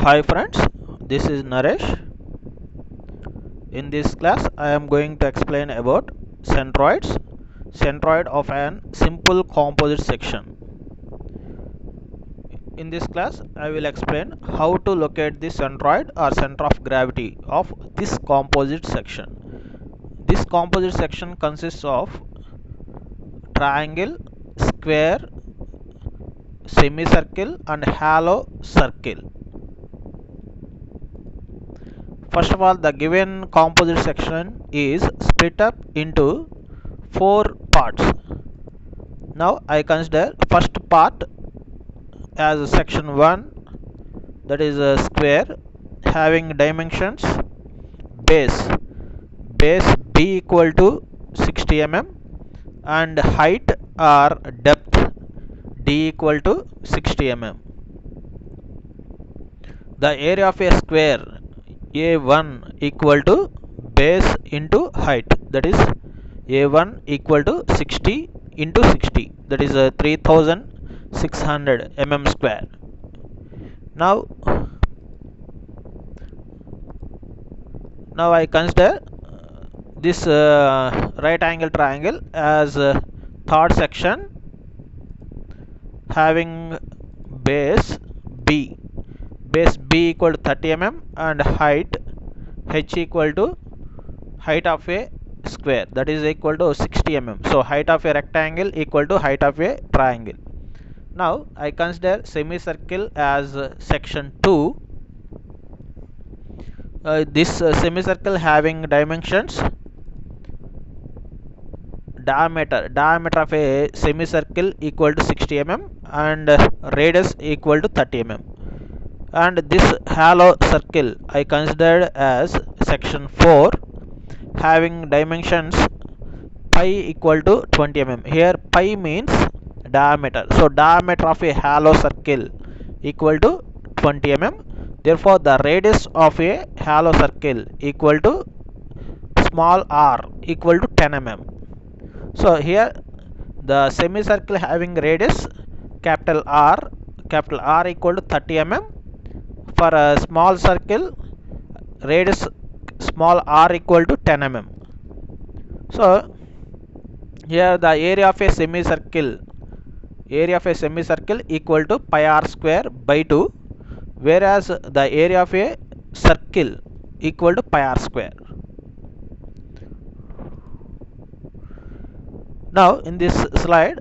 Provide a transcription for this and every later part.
Hi friends, this is Naresh. In this class, I am going to explain about centroids, centroid of an simple composite section. In this class, I will explain how to locate the centroid or center of gravity of this composite section. This composite section consists of triangle, square, semicircle and hollow circle. First of all, the given composite section is split up into 4 parts. Now I consider first part as section 1, that is a square having dimensions base b equal to 60 mm and height or depth d equal to 60 mm. The area of a square A1 equal to base into height, that is A1 equal to 60 into 60, that is 3600 mm square. Now I consider this right angle triangle as third section having base b equal to 30 mm and height h equal to height of a square, that is equal to 60 mm. So height of a rectangle equal to height of a triangle. Now I consider semicircle as section 2. This semicircle having dimensions diameter of a semicircle equal to 60 mm and radius equal to 30 mm. And this hollow circle I considered as section 4 having dimensions pi equal to 20 mm. Here pi means diameter, so diameter of a hollow circle equal to 20 mm. Therefore the radius of a hollow circle equal to small r equal to 10 mm. So here the semicircle having radius capital R equal to 30 mm. For a small circle, radius small r equal to 10 mm. So here the area of a semicircle equal to pi r square by 2, whereas the area of a circle equal to pi r square. Now in this slide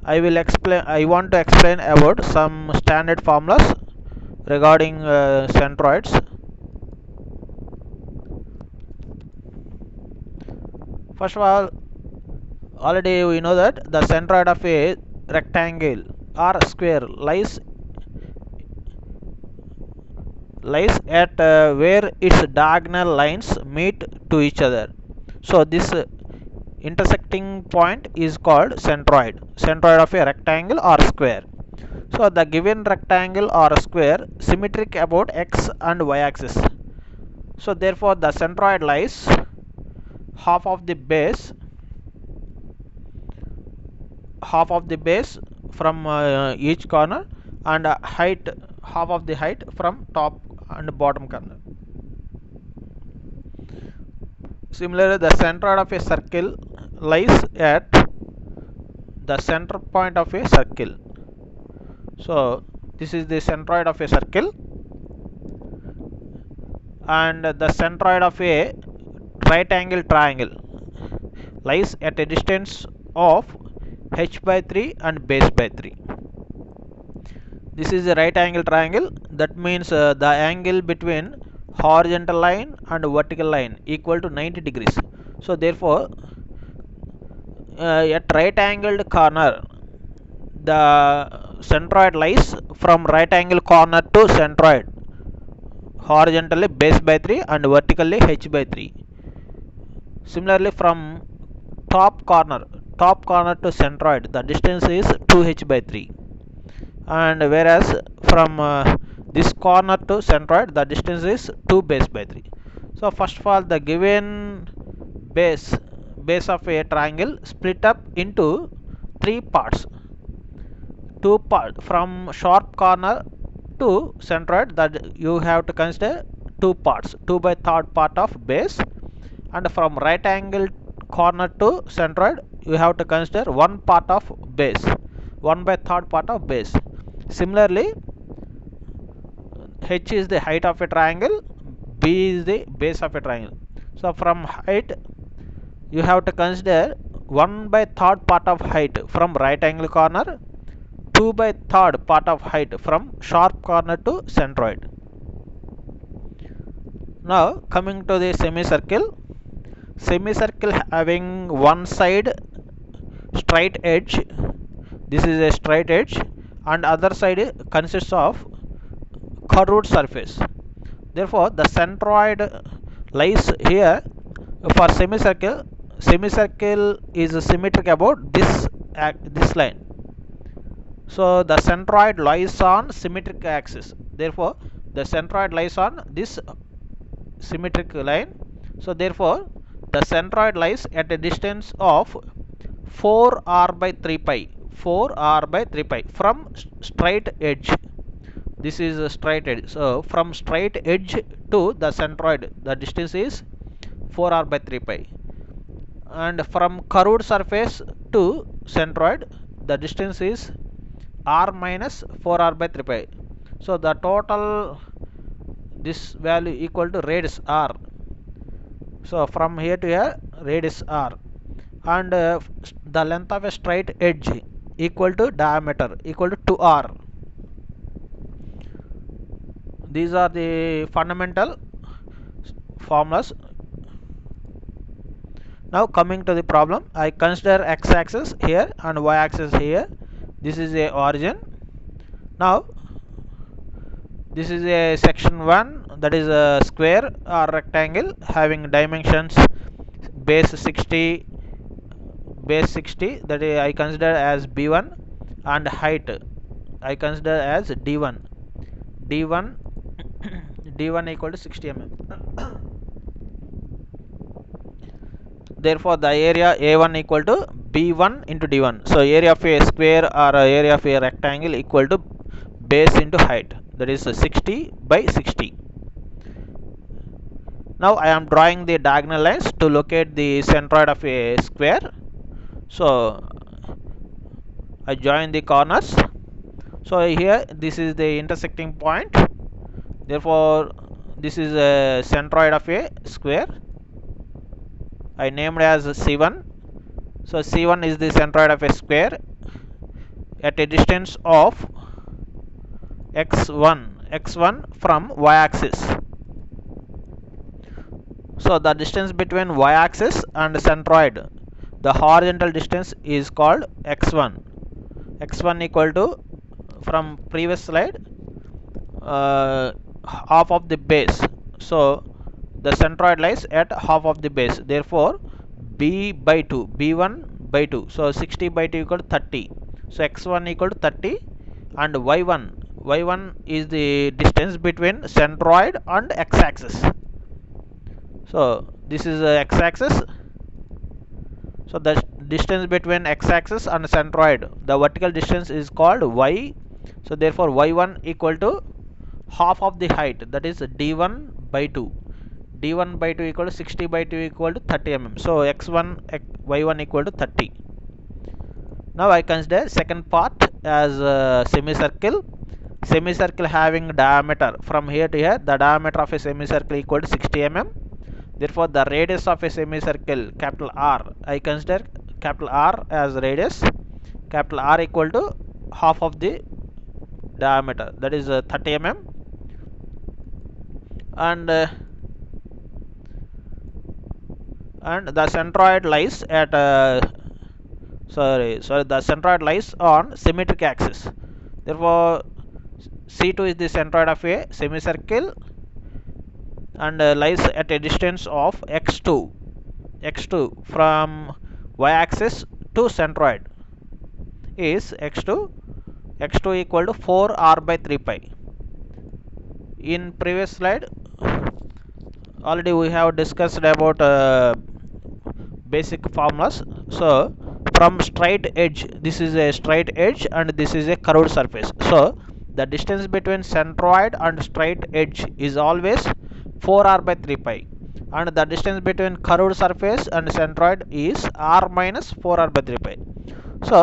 I want to explain about some standard formulas regarding centroids. First of all, already we know that the centroid of a rectangle or a square lies at where its diagonal lines meet to each other. So this intersecting point is called centroid of a rectangle or square. So the given rectangle or square symmetric about x and y axis. So therefore the centroid lies half of the base from each corner and half of the height from top and bottom corner. Similarly, the centroid of a circle lies at the center point of a circle. So this is the centroid of a circle, and the centroid of a right angle triangle lies at a distance of h by 3 and base by 3. This is a right angle triangle, that means the angle between horizontal line and vertical line equal to 90 degrees. So therefore at right angled corner the centroid lies from right angle corner to centroid horizontally base by 3 and vertically h by 3. Similarly from top corner to centroid the distance is 2h by 3, and whereas from this corner to centroid the distance is 2 base by 3. So first of all the given base of a triangle split up into 3 parts. From sharp corner to centroid, that you have to consider two parts, 2 by third part of base, and from right angle corner to centroid you have to consider one part of base, 1 by third part of base. Similarly, h is the height of a triangle, b is the base of a triangle. So from height you have to consider 1 by third part of height from right angle corner, 2 by third part of height from sharp corner to centroid. Now coming to the semicircle. Semicircle having one side straight edge, this is a straight edge, and other side consists of curved surface. Therefore the centroid lies here. For semicircle, semicircle is symmetric about this line. So the centroid lies on symmetric axis. Therefore the centroid lies on this symmetric line. So therefore the centroid lies at a distance of 4r by 3 pi, 4r by 3 pi from straight edge. This is a straight edge. So from straight edge to the centroid the distance is 4r by 3 pi, and from curved surface to centroid the distance is r minus 4r by 3 pi. So the total, this value equal to radius r. So from here to here radius r, and the length of a straight edge equal to diameter equal to 2r. These are the fundamental formulas. Now coming to the problem, I consider x-axis here and y-axis here. This is a origin. Now this is a section 1, that is a square or rectangle having dimensions base 60, that is I consider as b1, and height I consider as d1, d1 equal to 60 mm. Therefore the area a1 equal to b1 into d1. So area of a square or area of a rectangle equal to base into height, that is 60 by 60. Now I am drawing the diagonal lines to locate the centroid of a square. So I join the corners. So here this is the intersecting point. Therefore this is a centroid of a square. I named as C1. So C1 is the centroid of a square at a distance of x1 from y-axis. So the distance between y-axis and centroid, the horizontal distance is called x1. x1 equal to, from previous slide, half of the base. So the centroid lies at half of the base. Therefore b by 2, b1 by 2. So 60 by 2 equal to 30. So x1 equal to 30, and y1 is the distance between centroid and x-axis. So this is x-axis. So the distance between x-axis and centroid, the vertical distance is called y. So therefore y1 equal to half of the height, that is d1 by 2. d1 by 2 equal to 60 by 2 equal to 30 mm. So y1 equal to 30. Now I consider second part as semicircle. Semicircle having diameter from here to here, the diameter of a semicircle equal to 60 mm. Therefore the radius of a semicircle, capital R, I consider capital R as radius. Capital R equal to half of the diameter, that is 30 mm. And the centroid lies at the centroid lies on symmetric axis. Therefore C2 is the centroid of a semicircle and lies at a distance of x2 from y-axis to centroid is x2 equal to 4r by 3 pi. In previous slide already we have discussed about basic formulas. So from straight edge, this is a straight edge and this is a curved surface. So the distance between centroid and straight edge is always 4r by 3 pi, and the distance between curved surface and centroid is r minus 4r by 3 pi. So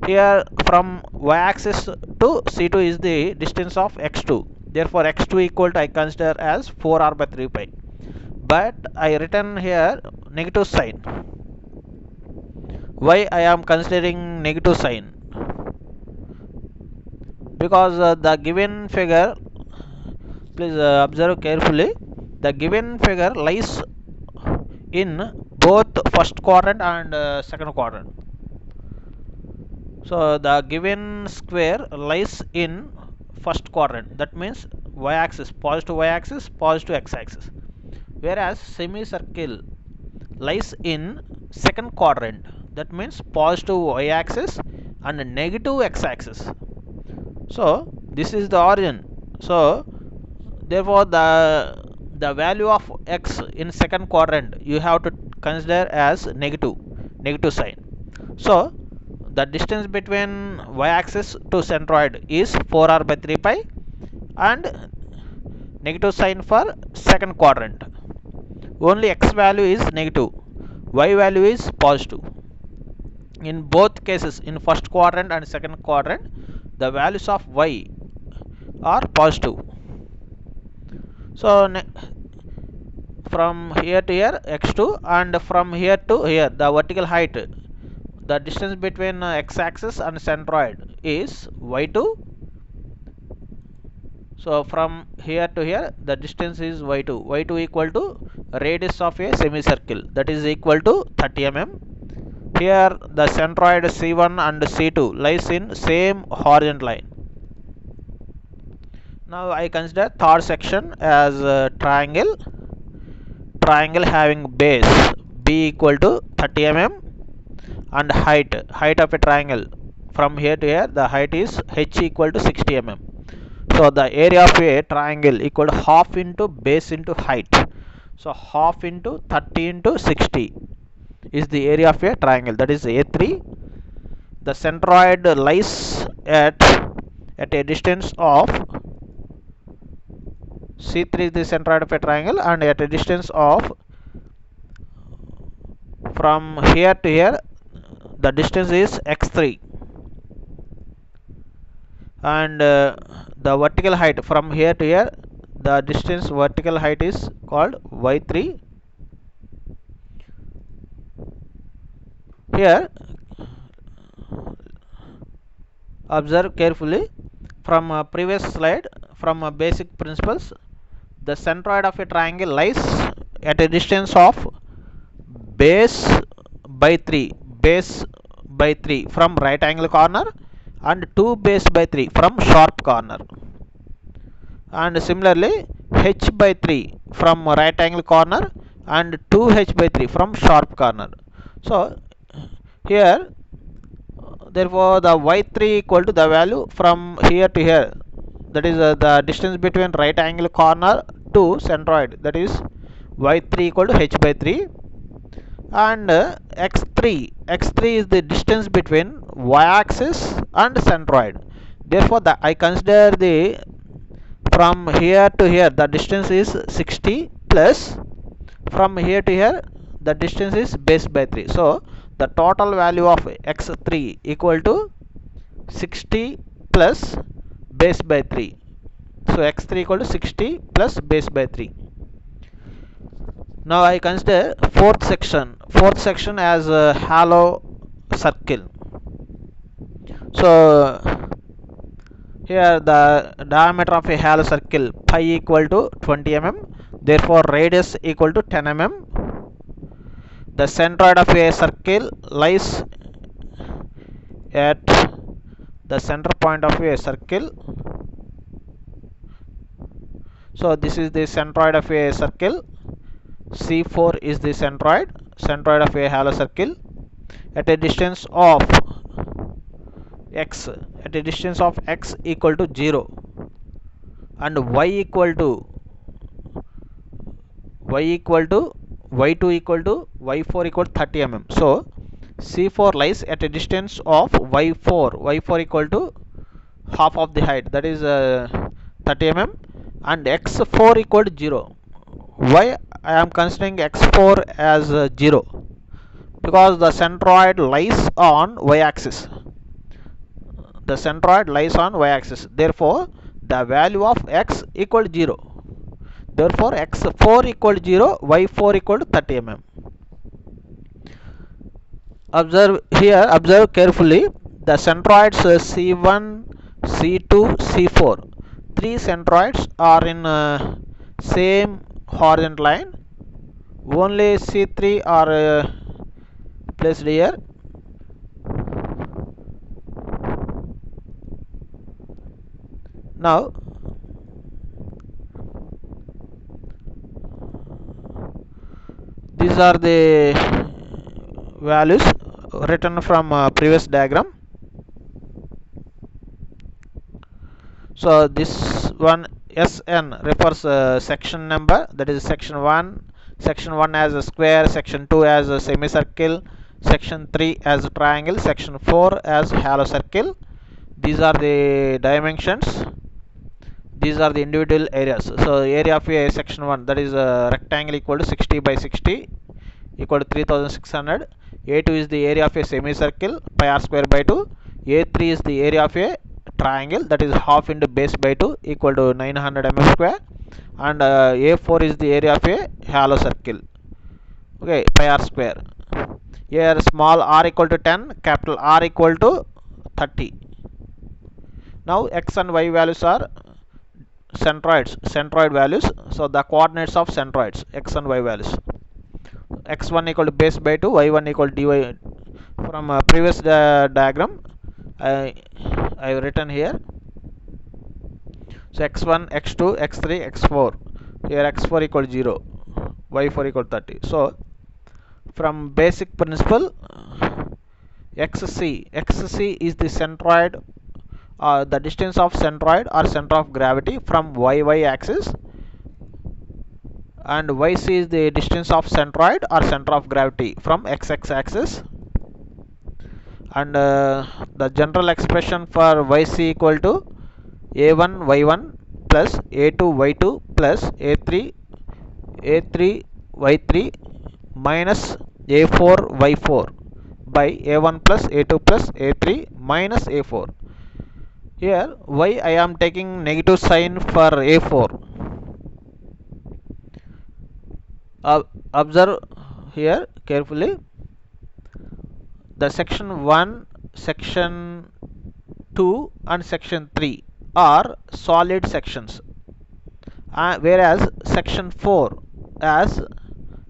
here from y-axis to C2 is the distance of x2. Therefore x2 equal to I consider as 4r by 3 pi. But I written here negative sign. Why I am considering negative sign? Because the given figure, please observe carefully, the given figure lies in both first quadrant and second quadrant. So the given square lies in first quadrant, that means y-axis, positive y-axis, positive x-axis, whereas semicircle lies in second quadrant, that means positive y-axis and negative x-axis. So this is the origin. So therefore the value of x in second quadrant you have to consider as negative sign. So the distance between y-axis to centroid is 4r by 3 pi and negative sign for second quadrant. Only x value is negative, y value is positive. In both cases, in first quadrant and second quadrant, the values of y are positive. So from here to here x2, and from here to here the vertical height, the distance between x-axis and centroid is y2. So from here to here the distance is y2. Y2 equal to radius of a semicircle, that is equal to 30 mm. Here the centroid C1 and C2 lies in same horizontal line. Now I consider third section as a triangle having base B equal to 30 mm and height of a triangle from here to here, the height is h equal to 60 mm. So the area of a triangle equal to half into base into height. So half into 30 into 60 is the area of a triangle, that is A3. The centroid lies at a distance of C3 is the centroid of a triangle, and at a distance of from here to here the distance is x3, and the vertical height from here to here, the distance vertical height is called y3. Here observe carefully from previous slide, from basic principles, the centroid of a triangle lies at a distance of base by 3 from right angle corner and 2 base by 3 from sharp corner, and similarly h by 3 from right angle corner and 2h by 3 from sharp corner. So here therefore the y3 equal to the value from here to here, that is the distance between right angle corner to centroid, that is y3 equal to h by 3, and x3 is the distance between y-axis and centroid. Therefore I consider the from here to here the distance is 60 plus from here to here the distance is base by 3. So the total value of x3 equal to 60 plus base by 3. So x3 equal to 60 plus base by 3. Now I consider fourth section as a hollow circle. So here the diameter of a hollow circle pi equal to 20 mm, therefore radius equal to 10 mm. The centroid of a circle lies at the center point of a circle. So this is the centroid of a circle. C4 is the centroid of a hollow circle at a distance of x equal to 0 and y equal to y2 equal to y4 equal to 30 mm. So C4 lies at a distance of y4 equal to half of the height, that is 30 mm, and x4 equal to 0. Why I am considering x4 as 0? Because the centroid lies on y-axis. The centroid lies on y-axis. Therefore, the value of x equal to 0. Therefore, x4 equal to 0, y4 equal to 30 mm. Observe here, observe carefully the centroids C1, C2, C4. Three centroids are in same horizontal line. Only C3 are placed here. Now these are the values written from previous diagram. So this one SN refers section number, that is section 1. Section 1 as a square, section 2 as a semicircle, section 3 as a triangle, section 4 as halo circle. These are the dimensions. These are the individual areas. So area of a section 1, that is a rectangle, equal to 60 by 60 equal to 3600. A2 is the area of a semicircle, pi r square by 2. A3 is the area of a triangle, that is half into base by 2 equal to 900 mm square. And A4 is the area of a halo circle, okay, pi r square. Here small r equal to 10, capital R equal to 30. Now x and y values are centroid values. So the coordinates of centroids, x and y values. X1 equal to base by 2, y1 equal to dy. From previous diagram I have written here. So x1, x2, x3, x4. Here x4 equal to 0, y4 equal to 30. So from basic principle, xc is the centroid, the distance of centroid or center of gravity from y axis, and yc is the distance of centroid or center of gravity from x axis. And the general expression for yc equal to a1 y1 plus a2 y2 plus a3 y3 minus a4 y4 by a1 plus a2 plus a3 minus a4. Here y I am taking negative sign for a4. Observe here carefully. The section 1, section 2 and section 3 are solid sections, whereas section 4 as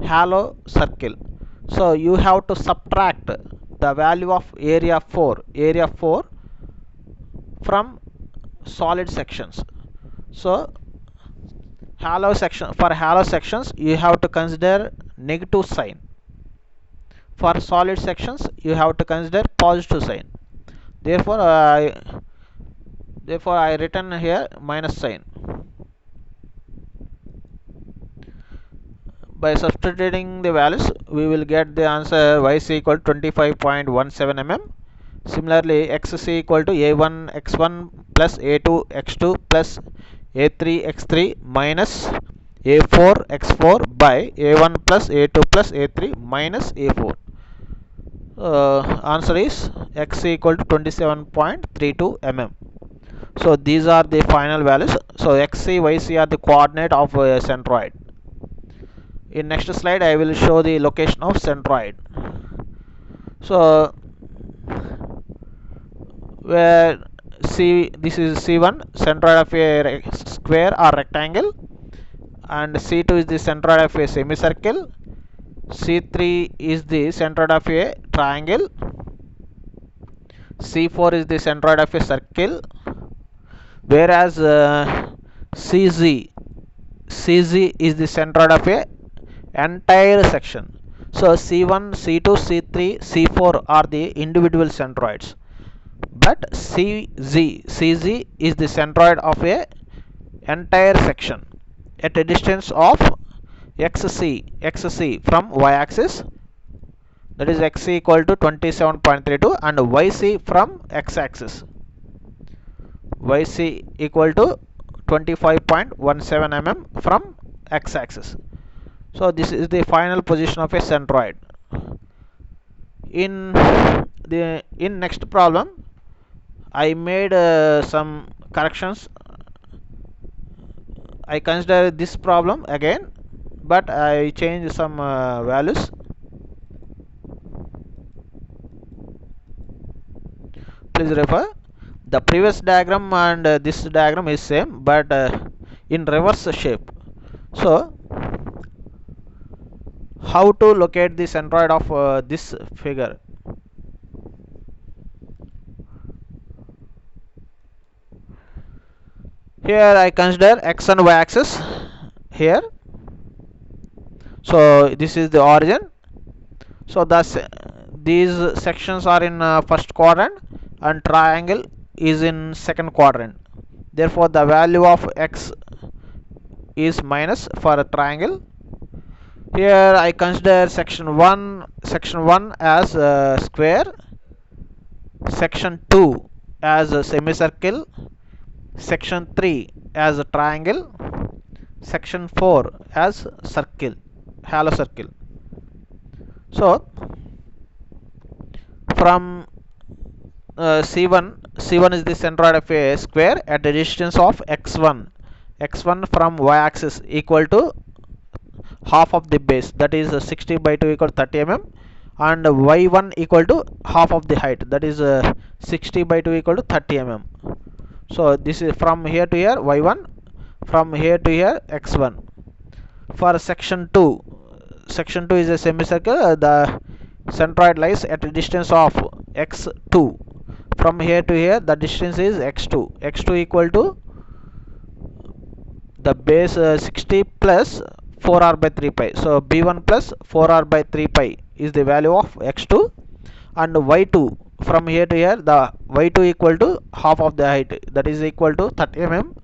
halo circle. So you have to subtract the value of area 4 from solid sections. So halo section, for halo sections you have to consider negative sign. For solid sections you have to consider positive sign. Therefore I written here minus sign. By substituting the values we will get the answer y is equal to 25.17 mm. Similarly x is equal to a1 x1 plus a2 x2 plus a3 x3 minus a4 x4 by a1 plus a2 plus a3 minus a4. Answer is x equal to 27.32 mm. So these are the final values. So xc yc are the coordinate of a centroid. In next slide I will show the location of centroid. So where this is C1, centroid of a square or rectangle, and C2 is the centroid of a semicircle, C3 is the centroid of a triangle, C4 is the centroid of a circle, whereas CZ is the centroid of a entire section. So C1, C2, C3, C4 are the individual centroids, but CZ is the centroid of a entire section at a distance of xc from y-axis, that is x equal to 27.32, and yc from x-axis. yc equal to 25.17 mm from x-axis. So this is the final position of a centroid. In next problem I made some corrections. I consider this problem again, but I changed some values. Please refer. The previous diagram and this diagram is same, but in reverse shape. So how to locate the centroid of this figure? Here I consider x and y axis here. So this is the origin. So thus these sections are in first quadrant and triangle is in second quadrant. Therefore the value of x is minus for a triangle. Here I consider section 1 as a square, section 2 as a semicircle, section 3 as a triangle, section 4 as circle, halo circle. So from C1 is the centroid of a square at a distance of x1 from y-axis equal to half of the base, that is 60 by 2 equal to 30 mm, and y1 equal to half of the height, that is 60 by 2 equal to 30 mm. So this is from here to here y1, from here to here x1. For section 2 is a semicircle. The centroid lies at a distance of x2. From here to here the distance is x2 equal to the base 60 plus 4r by 3 pi. So b1 plus 4r by 3 pi is the value of x2, and y2 from here to here the y2 equal to half of the height, that is equal to 30 mm.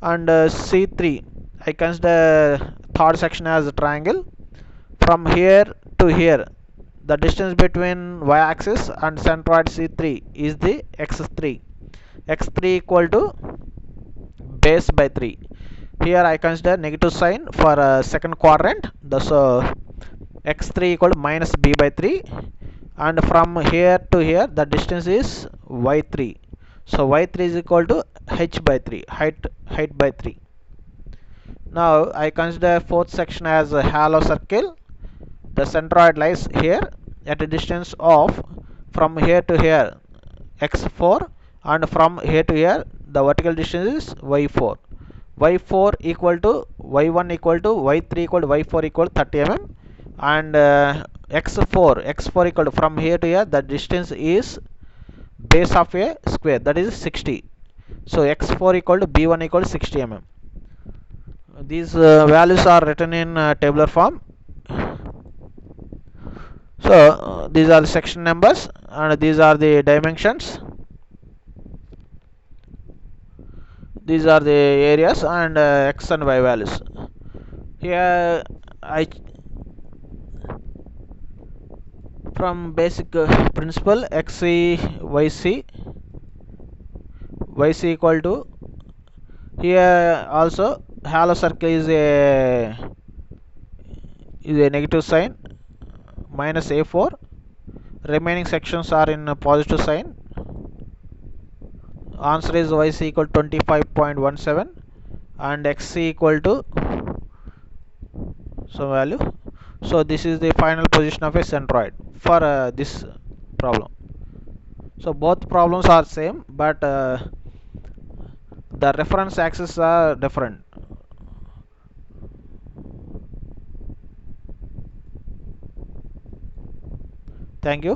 And C3 I consider third section as a triangle. From here to here the distance between y-axis and centroid C3 is the x3 equal to base by 3. Here I consider negative sign for second quadrant. So x3 equal to minus b by 3, and from here to here the distance is y3. So y3 is equal to h by 3, height by 3. Now I consider fourth section as a halo circle. The centroid lies here at a distance of from here to here x4, and from here to here the vertical distance is y4. y4 equal to y1 equal to y3 equal to y4 equal to 30 mm, and x4 equal to from here to here the distance is base of a square, that is 60. So x4 equal to b1 equal to 60 mm. These values are written in tabular form. So these are the section numbers and these are the dimensions. These are the areas and x and y values. Here I from basic principle xc yc equal to, here also halo circle is a negative sign minus a4, remaining sections are in a positive sign. Answer is yc equal to 25.17 and xc equal to some value. So this is the final position of a centroid for this problem. So both problems are same, but the reference axes are different. Thank you.